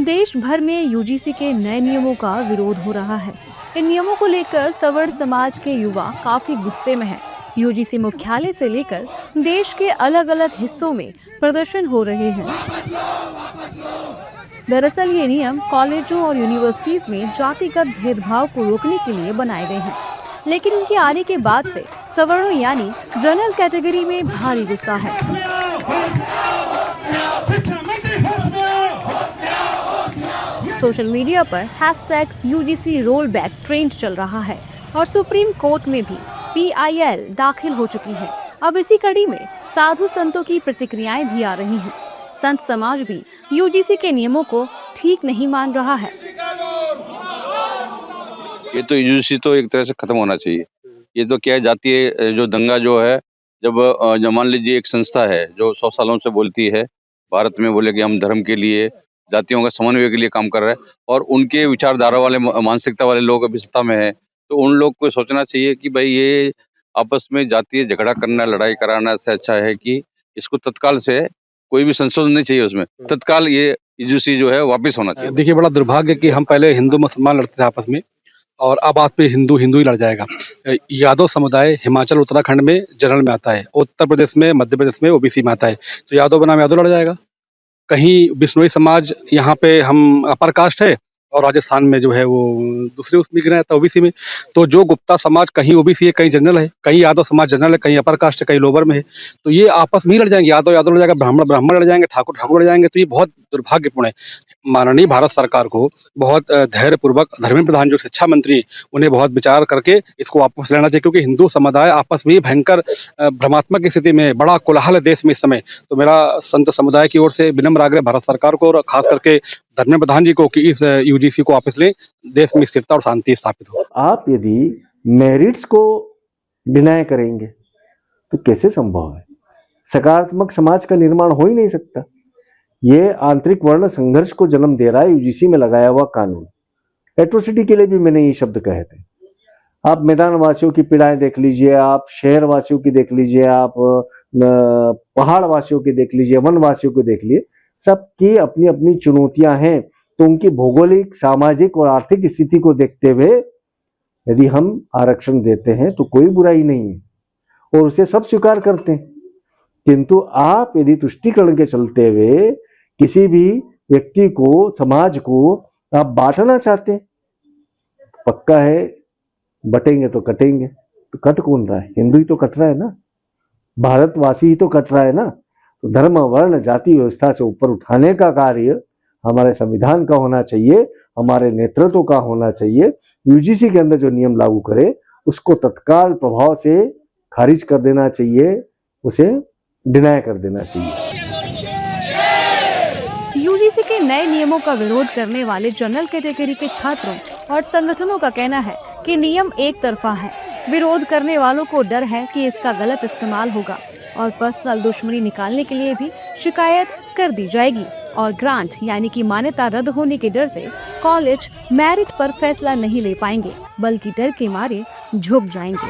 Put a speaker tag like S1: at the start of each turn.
S1: देश भर में यूजीसी के नए नियमों का विरोध हो रहा है। इन नियमों को लेकर सवर्ण समाज के युवा काफी गुस्से में हैं। यूजीसी मुख्यालय से लेकर देश के अलग अलग हिस्सों में प्रदर्शन हो रहे हैं। दरअसल ये नियम कॉलेजों और यूनिवर्सिटीज में जातिगत भेदभाव को रोकने के लिए बनाए गए हैं, लेकिन उनके आने के बाद से सवर्णों यानी जनरल कैटेगरी में भारी गुस्सा है। सोशल मीडिया पर #UGC रोल बैक ट्रेंड चल रहा है और सुप्रीम कोर्ट में भी PIL दाखिल हो चुकी है। अब इसी कड़ी में साधु संतों की प्रतिक्रियाएं भी आ रही हैं। संत समाज भी यूजीसी के नियमों को ठीक नहीं मान रहा है।
S2: ये तो यूजीसी तो एक तरह से खत्म होना चाहिए। ये तो क्या है, जातीय जो दंगा जो है, जब मान लीजिए एक संस्था है जो 100 सालों से बोलती है भारत में, बोले कि हम धर्म के लिए, जातियों का समन्वय के लिए काम कर रहे हैं, और उनके विचारधारा वाले, मानसिकता वाले लोग अभी सत्ता में है, तो उन लोग को सोचना चाहिए कि भाई ये आपस में जातीय झगड़ा करना, लड़ाई कराना से अच्छा है कि इसको तत्काल से कोई भी संशोधन नहीं चाहिए, उसमें तत्काल ये यूजीसी जो है वापस होना चाहिए।
S3: देखिए, बड़ा दुर्भाग्य कि हम पहले हिंदू मुसलमान लड़ते थे आपस में, और अब आज पे हिंदू ही लड़ जाएगा। यादव समुदाय हिमाचल उत्तराखंड में जनरल में आता है, उत्तर प्रदेश में, मध्य प्रदेश में ओबीसी में आता है, तो यादव बनाम यादव लड़ जाएगा। कहीं बिश्नोई समाज यहाँ पे हम अपर कास्ट है और राजस्थान में जो है वो दूसरे उसमें गिना जाता है ओबीसी में। तो जो गुप्ता समाज कहीं ओबीसी है, कहीं जनरल है, कहीं यादव समाज जनरल है, कहीं अपर कास्ट है, कहीं लोअर में है, तो ये आपस में ही लड़ जाएंगे। यादव यादव लड़ जाएगा, ब्राह्मण ब्राह्मण लड़ जाएंगे, ठाकुर ठाकुर लड़ जाएंगे। तो ये बहुत दुर्भाग्यपूर्ण है। माननीय भारत सरकार को बहुत धैर्यपूर्वक, धर्मेंद्र प्रधान जो शिक्षा मंत्री, उन्हें बहुत विचार करके इसको वापस लेना चाहिए, क्योंकि हिंदू समुदाय आपस में ही भयंकर भ्रमात्मक स्थिति में, बड़ा कोलाहल है देश में इस समय। तो मेरा संत समुदाय की ओर से विनम्र आग्रह भारत सरकार को और खास करके धर्मेंद्र प्रधान जी को कि इस यूजीसी को वापस लें, देश में स्थिरता और शांति स्थापित हो।
S4: आप यदि मेरिट्स को डिनाय करेंगे तो कैसे संभव है? सकारात्मक समाज का निर्माण हो ही नहीं सकता। ये आंतरिक वर्ण संघर्ष को जन्म दे रहा है यूजीसी में लगाया हुआ कानून। एट्रोसिटी के लिए भी मैंने ये शब्द कहे थे। आप मैदान वासियों की पीड़ाएं देख लीजिए, आप शहर वासियों की देख लीजिए, आप पहाड़ वासियों की देख लीजिए, वन वासियों को देख लीजिए, सबकी अपनी अपनी चुनौतियां हैं। तो उनकी भौगोलिक, सामाजिक और आर्थिक स्थिति को देखते हुए यदि हम आरक्षण देते हैं तो कोई बुराई नहीं है और उसे सब स्वीकार करते हैं। किंतु आप यदि तुष्टीकरण के चलते हुए किसी भी व्यक्ति को, समाज को आप बांटना चाहते हैं, पक्का है बटेंगे तो कटेंगे। तो कट कौन रहा है? हिंदू ही तो कट रहा है ना, भारतवासी ही तो कट रहा है ना। तो धर्म, वर्ण, जाति व्यवस्था से ऊपर उठाने का कार्य हमारे संविधान का होना चाहिए, हमारे नेतृत्व का होना चाहिए। यूजीसी के अंदर जो नियम लागू करे उसको तत्काल प्रभाव से खारिज कर देना चाहिए, उसे डिनाय कर देना चाहिए।
S1: यूजीसी के नए नियमों का विरोध करने वाले जनरल कैटेगरी के छात्रों और संगठनों का कहना है कि नियम एक तरफा है। विरोध करने वालों को डर है कि इसका गलत इस्तेमाल होगा और पर्सनल दुश्मनी निकालने के लिए भी शिकायत कर दी जाएगी और ग्रांट यानी कि मान्यता रद्द होने के डर से कॉलेज मेरिट पर फैसला नहीं ले पाएंगे, बल्कि डर के मारे झुक जाएंगे।